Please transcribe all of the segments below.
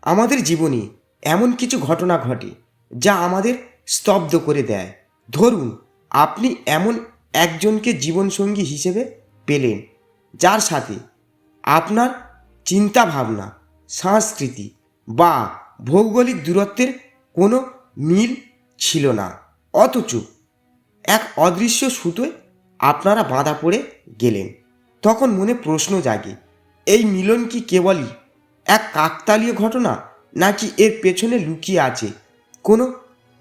আমাদের জীবনে এমন কিছু ঘটনা ঘটে যা আমাদের স্তব্ধ করে দেয়। ধরুন, আপনি এমন একজনকে জীবনসঙ্গী হিসেবে পেলেন যার সাথে আপনার চিন্তাভাবনা, সংস্কৃতি বা ভৌগোলিক দূরত্বের কোনো মিল ছিল না, অথচ এক অদৃশ্য সুতোয় আপনারা বাঁধা পড়ে গেলেন। তখন মনে প্রশ্ন জাগে, এই মিলন কি কেবলই এক কাকতালীয় ঘটনা, নাকি এর পেছনে লুকিয়ে আছে কোনো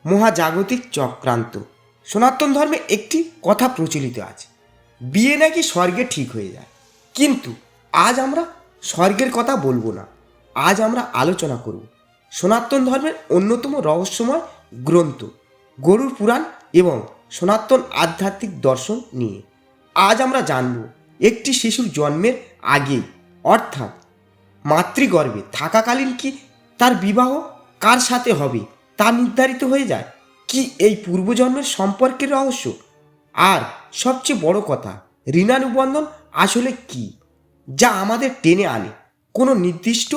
মহাজাগতিক চক্রান্ত? সনাতন ধর্মে একটি কথা প্রচলিত আছে, বিয়ে নাকি স্বর্গে ঠিক হয়ে যায়। কিন্তু আজ আমরা স্বর্গের কথা বলবো না, আজ আমরা আলোচনা করব সনাতন ধর্মের অন্যতম রহস্যময় গ্রন্থ গরুড় পুরাণ এবং সনাতন আধ্যাত্মিক দর্শন নিয়ে। আজ আমরা জানব একটি শিশুর জন্মের আগেই, অর্থাৎ মাতৃগর্ভে থাকাকালীন কি তার বিবাহ কার সাথে হবে তা নির্ধারিত হয়ে যায়? কি এই পূর্বজন্মের সম্পর্কের রহস্য? আর সবচেয়ে বড় কথা, ঋণানুবন্ধন আসলে কি, যা আমাদের টেনে আনে কোনো নির্দিষ্ট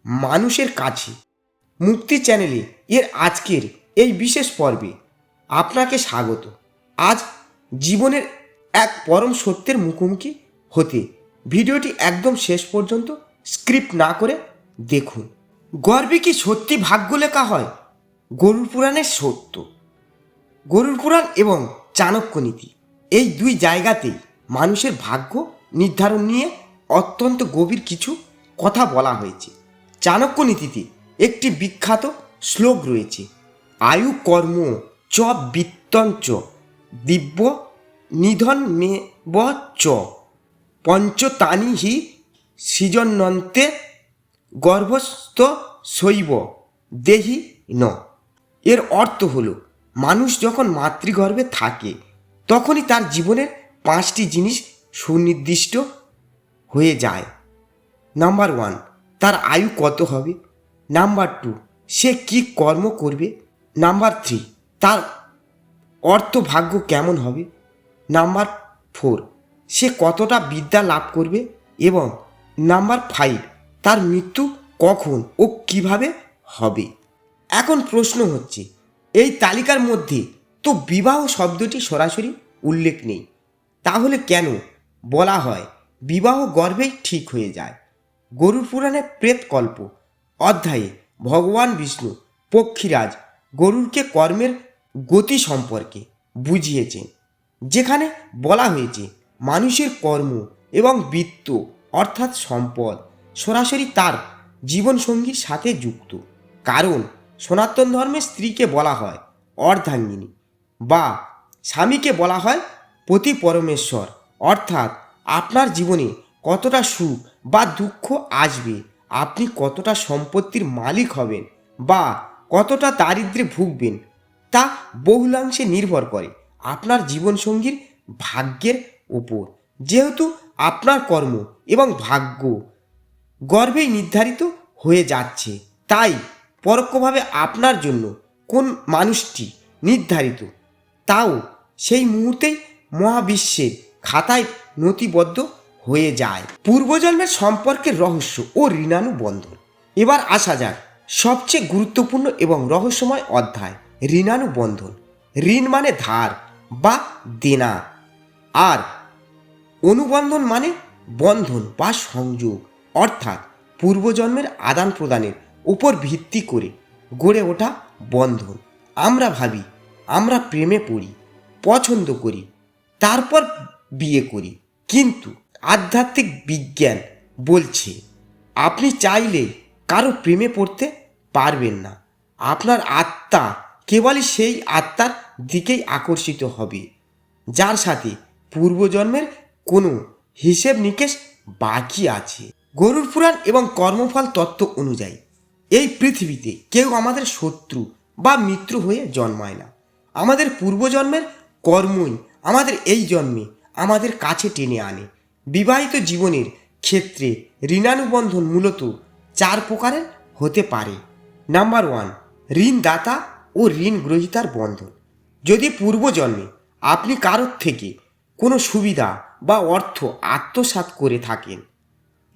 মানুষের কাছে? মুক্তি চ্যানেলে এর আজকের এই বিশেষ পর্বে আপনাকে স্বাগত। আজ জীবনের এক পরম সত্যের মুখোমুখি হতে ভিডিওটি একদম শেষ পর্যন্ত স্ক্রিপ্ট না করে দেখুন। গর্বে কি সত্যি ভাগ্য লেখা হয়? গরুড় পুরাণের সত্য। গরুড় পুরাণ এবং চাণক্য নীতি, এই দুই জায়গাতেই মানুষের ভাগ্য নির্ধারণ নিয়ে অত্যন্ত গভীর কিছু কথা বলা হয়েছে। চাণক্য নীতিতে একটি বিখ্যাত শ্লোক রয়েছে, আয়ু কর্ম চ বিত্তঞ্চ দিব্য নিধন মে ব চ পঞ্চতানি হি সৃজনন্তে গর্ভস্থ শৈব দেহি ন। এর অর্থ হলো, মানুষ যখন মাতৃগর্ভে থাকে তখনই তার জীবনের 5টি জিনিস সুনির্দিষ্ট হয়ে যায়। নাম্বার 1, তার আয়ু কত হবে। নাম্বার 2, সে কি কর্ম করবে। নাম্বার 3, তার অর্থ ভাগ্য কেমন হবে। নাম্বার 4, সে কতটা বিদ্যা লাভ করবে। এবং নাম্বার 5, তার মৃত্যু কখন ও কিভাবে হবে। এখন প্রশ্ন হচ্ছে, এই তালিকার মধ্যে তো বিবাহ শব্দটি সরাসরি উল্লেখ নেই, তাহলে কেন বলা হয় বিবাহ গর্ভেই ঠিক হয়ে যায়? গরুড় পুরাণে প্রেতকল্প অধ্যায়ে ভগবান বিষ্ণু পক্ষীরাজ গরুড়কে কর্মের গতি সম্পর্কে বুঝিয়েছেন, যেখানে বলা হয়েছে মানুষের কর্ম এবং বিত্ত অর্থাৎ সম্পদ সরাসরি তার জীবনসঙ্গীর সাথে যুক্ত। কারণ সনাতন ধর্মে স্ত্রীকে বলা হয় অর্ধাঙ্গিনী বা স্বামীকে বলা হয় পতি পরমেশ্বর, অর্থাৎ আপনার জীবনে কতটা সুখ বা দুঃখ আসবে, আপনি কতটা সম্পত্তির মালিক হবেন বা কতটা দারিদ্র্যে ভুগবেন, তা বহুলাংশে নির্ভর করে আপনার জীবনসঙ্গীর ভাগ্যের উপর। যেহেতু আপনার কর্ম এবং ভাগ্য গর্ভেই নির্ধারিত হয়ে যাচ্ছে, তাই পরোক্ষভাবে আপনার জন্য কোন মানুষটি নির্ধারিত তাও সেই মুহূর্তেই মহাবিশ্বের খাতায় নথিবদ্ধ হয়ে যায়। পূর্বজন্মের সম্পর্কের রহস্য ও ঋণানুবন্ধন। এবার আসা যাক সবচেয়ে গুরুত্বপূর্ণ এবং রহস্যময় অধ্যায়, ঋণানুবন্ধন। ঋণ মানে ধার বা দেনা, আর অনুবন্ধন মানে বন্ধন বা সংযোগ, অর্থাৎ পূর্বজন্মের আদান প্রদানের উপর ভিত্তি করে গড়ে ওঠা বন্ধন। আমরা ভাবি আমরা প্রেমে পড়ি, পছন্দ করি, তারপর বিয়ে করি, কিন্তু আধ্যাত্মিক বিজ্ঞান বলছে আপনি চাইলে কারো প্রেমে পড়তে পারবেন না। আপনার আত্মা কেবলই সেই আত্মার দিকেই আকর্ষিত হবে যার সাথে পূর্বজন্মের কোনো হিসেব নিকেশ বাকি আছে। গরুড় পুরাণ এবং কর্মফল তত্ত্ব অনুযায়ী এই পৃথিবীতে কেউ আমাদের শত্রু বা মিত্র হয়ে জন্মায় না। আমাদের পূর্বজন্মের কর্মই আমাদের এই জন্মে আমাদের কাছে টেনে আনে। বিবাহিত জীবনের ক্ষেত্রে ঋণানুবন্ধন মূলত 4 প্রকারের হতে পারে। নাম্বার 1, ঋণদাতা ও ঋণ গ্রহীতার বন্ধন। যদি পূর্বজন্মে আপনি কারোর থেকে কোনো সুবিধা বা অর্থ আত্মসাৎ করে থাকেন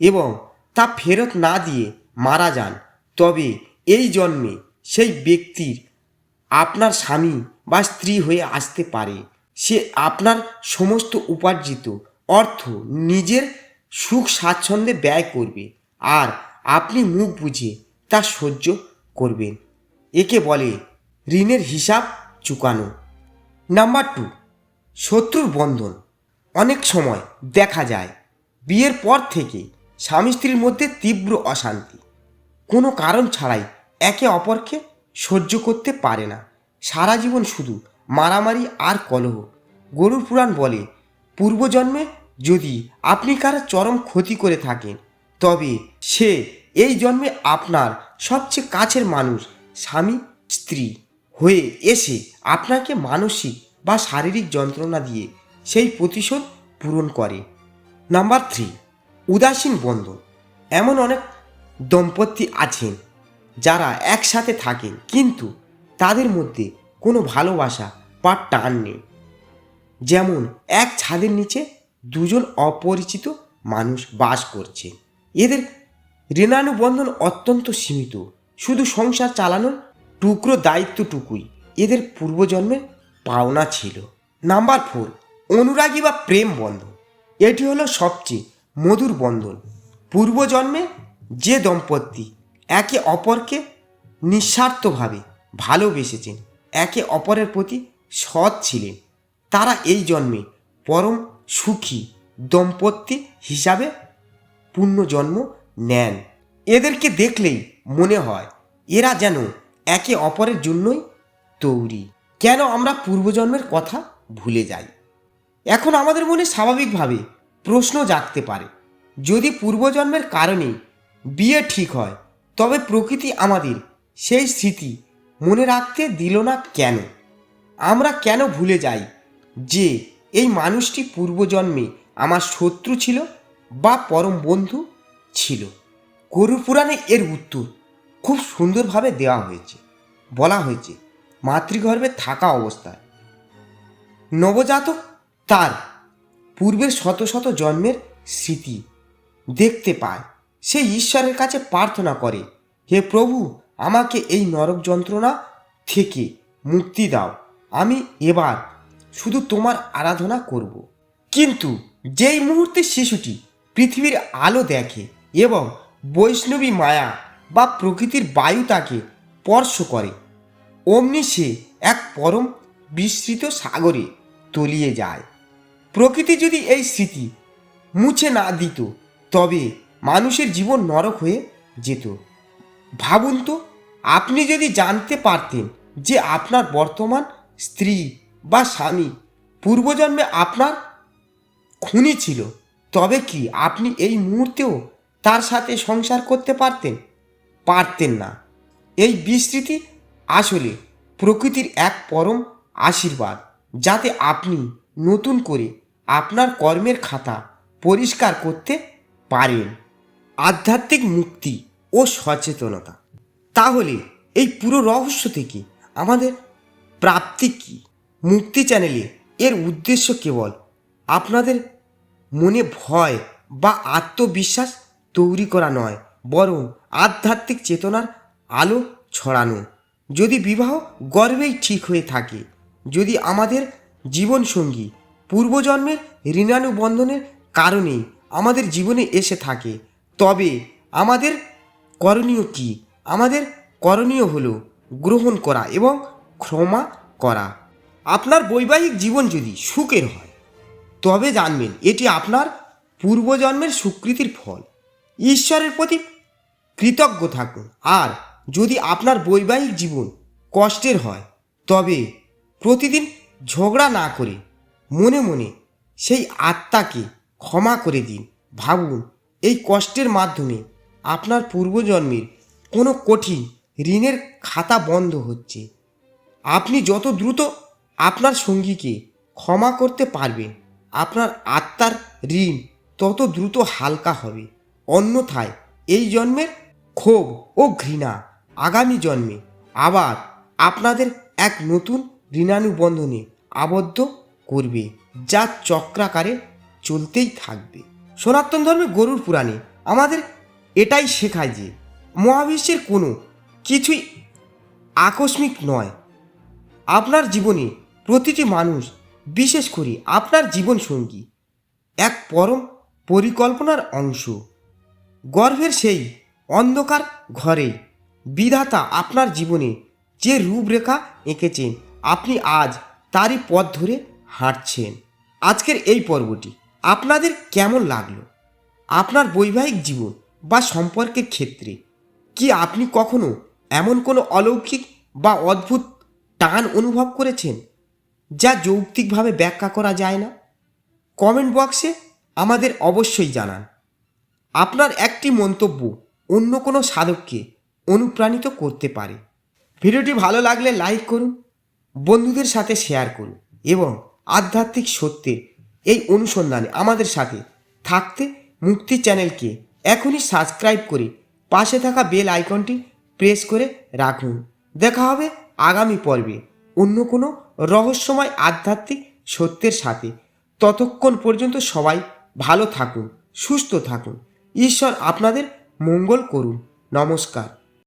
এবং তা ফেরত না দিয়ে মারা যান, তবে এই জন্মে সেই ব্যক্তির আপনার স্বামী বা স্ত্রী হয়ে আসতে পারে। সে আপনার সমস্ত উপার্জিত অর্থ নিজের সুখ স্বাচ্ছন্দ্যে ব্যয় করবে, আর আপনি মুখ বুজে তা সহ্য করবেন। একে বলে ঋণের হিসাব চুকানো। নাম্বার 2, শত্রুর বন্ধন। অনেক সময় দেখা যায় বিয়ের পর থেকে স্বামী স্ত্রীর মধ্যে তীব্র অশান্তি, কোনো কারণ ছাড়াই একে অপরকে সহ্য করতে পারে না। সারা জীবন শুধু মারামারি আর কলহ। গরুর পুরাণ বলে, পূর্বজন্মে যদি আপনি কারো চরম ক্ষতি করে থাকেন, তবে সে এই জন্মে আপনার সবচেয়ে কাছের মানুষ, স্বামী স্ত্রী হয়ে এসে আপনাকে মানসিক বা শারীরিক যন্ত্রণা দিয়ে সেই প্রতিশোধ পূরণ করে। নাম্বার 3, উদাসীন বন্ধন। এমন অনেক দম্পতি আছেন যারা একসাথে থাকেন, কিন্তু তাদের মধ্যে কোনো ভালোবাসা বা টান নেই। যেমন এক ছাদের নিচে দুজন অপরিচিত মানুষ বাস করছে। এদের ঋণানুবন্ধন অত্যন্ত সীমিত, শুধু সংসার চালানোর টুকরো দায়িত্বটুকুই এদের পূর্বজন্মের পাওনা ছিল। নাম্বার 4, অনুরাগী বা প্রেম বন্ধন। এটি হলো সবচেয়ে মধুর বন্ধন। পূর্বজন্মে যে দম্পতি একে অপরকে নিঃস্বার্থভাবে ভালোবেসেছেন, একে অপরের প্রতি সৎ ছিলেন, তারা এই জন্মে পরম সুখী দম্পতি হিসাবে পুনর্জন্ম নেন। এদেরকে দেখলেই মনে হয় এরা যেন একে অপরের জন্যই তৈরি। কেন আমরা পূর্বজন্মের কথা ভুলে যাই? এখন আমাদের মনে স্বাভাবিকভাবে প্রশ্ন জাগতে পারে, যদি পূর্বজন্মের কারণে বিয়ে ঠিক হয়, তবে প্রকৃতি আমাদের সেই স্মৃতি মনে রাখতে দিল না কেন? আমরা কেন ভুলে যাই যে এই মানুষটি পূর্বজন্মে আমার শত্রু ছিল বা পরম বন্ধু ছিল? গরুর পুরাণে এর উত্তর খুব সুন্দরভাবে দেওয়া হয়েছে। বলা হয়েছে, মাতৃগর্ভে থাকা অবস্থায় নবজাতক তার পূর্বের শত শত জন্মের স্মৃতি দেখতে পায়। সে ঈশ্বরের কাছে প্রার্থনা করে, হে প্রভু, আমাকে এই নরক যন্ত্রণা থেকে মুক্তি দাও, আমি এবার শুধু তোমার আরাধনা করব। কিন্তু যেই মুহূর্তে শিশুটি পৃথিবীর আলো দেখে এবং বৈষ্ণবী মায়া বা প্রকৃতির বায়ু তাকে স্পর্শ করে, অমনি সে এক পরম বিস্তৃত সাগরে তলিয়ে যায়। প্রকৃতি যদি এই স্মৃতি মুছে না দিত, তবে মানুষের জীবন নরক হয়ে যেত। ভাবুন তো, আপনি যদি জানতে পারতেন যে আপনার বর্তমান স্ত্রী বা স্বামী পূর্বজন্মে আপনার খুনি ছিল, তবে কি আপনি এই মুহূর্তেও তার সাথে সংসার করতে পারতেন? পারতেন না। এই বিস্মৃতি আসলে প্রকৃতির এক পরম আশীর্বাদ, যাতে আপনি নতুন করে আপনার কর্মের খাতা পরিষ্কার করতে পারেন। আধ্যাত্মিক মুক্তি ও সচেতনতা। তাহলে এই পুরো রহস্য থেকে আমাদের প্রাপ্তি কী? মুক্তি চ্যানেলে এর উদ্দেশ্য কেবল আপনাদের মনে ভয় বা আত্মবিশ্বাস তৈরি করা নয়, বরং আধ্যাত্মিক চেতনার আলো ছড়ানো। যদি বিবাহ গর্বেই ঠিক হয়ে থাকে, যদি আমাদের জীবনসঙ্গী পূর্বজন্মের ঋণানুবন্ধনের কারণে আমাদের জীবনে এসে থাকে, তবে আমাদের করণীয় কি? আমাদের করণীয় হলো গ্রহণ করা এবং ক্ষমা করা। আপনার বৈবাহিক জীবন যদি সুখের হয়, তবে জানবেন এটি আপনার পূর্বজন্মের স্বীকৃতির ফল। ঈশ্বরের প্রতি কৃতজ্ঞ থাকুন। আর যদি আপনার বৈবাহিক জীবন কষ্টের হয়, তবে প্রতিদিন ঝগড়া না করে মনে মনে সেই আত্মাকে ক্ষমা করে দিন। ভাবুন, এই কষ্টের মাধ্যমে আপনার পূর্বজন্মের কোনো কঠিন ঋণের খাতা বন্ধ হচ্ছে। আপনি যত দ্রুত আপনার সঙ্গীকে ক্ষমা করতে পারবেন, আপনার আত্মার ঋণ তত দ্রুত হালকা হবে। অন্যথায় এই জন্মের ক্ষোভ ও ঘৃণা আগামী জন্মে আবার আপনাদের এক নতুন ঋণানুবন্ধনে আবদ্ধ করবে, যা চক্রাকারে চলতেই থাকবে। সনাতন ধর্মে গরুর পুরাণে আমাদের এটাই শেখায় যে মহাবিশ্বের কোনো কিছুই আকস্মিক নয়। আপনার জীবনে প্রতিটি মানুষ, বিশেষ করে আপনার জীবনসঙ্গী, এক পরম পরিকল্পনার অংশ। গর্ভের সেই অন্ধকার ঘরে বিধাতা আপনার জীবনে যে রূপরেখা এঁকেছেন, আপনি আজ তারই পথ ধরে হাঁটছেন। আজকের এই পর্বটি আপনাদের কেমন লাগলো? আপনার বৈবাহিক জীবন বা সম্পর্কের ক্ষেত্রে কি আপনি কখনো এমন কোনো অলৌকিক বা অদ্ভুত টান অনুভব করেছেন যা যৌক্তিকভাবে ব্যাখ্যা করা যায় না? কমেন্ট বক্সে আমাদের অবশ্যই জানান। আপনার একটি মন্তব্য অন্য কোনো সাধককে অনুপ্রাণিত করতে পারে। ভিডিওটি ভালো লাগলে লাইক করুন, বন্ধুদের সাথে শেয়ার করুন এবং আধ্যাত্মিক সত্যের এই অনুসন্ধানে আমাদের সাথে থাকতে মুক্তি চ্যানেলকে এখনই সাবস্ক্রাইব করে পাশে থাকা বেল আইকনটি প্রেস করে রাখুন। দেখা হবে আগামী পর্বে অন্য কোনো রহস্যময় আধ্যাত্মিক সত্যের সাথে। ততক্ষণ পর্যন্ত সবাই ভালো থাকুন, সুস্থ থাকুন। ঈশ্বর আপনাদের মঙ্গল করুন। নমস্কার।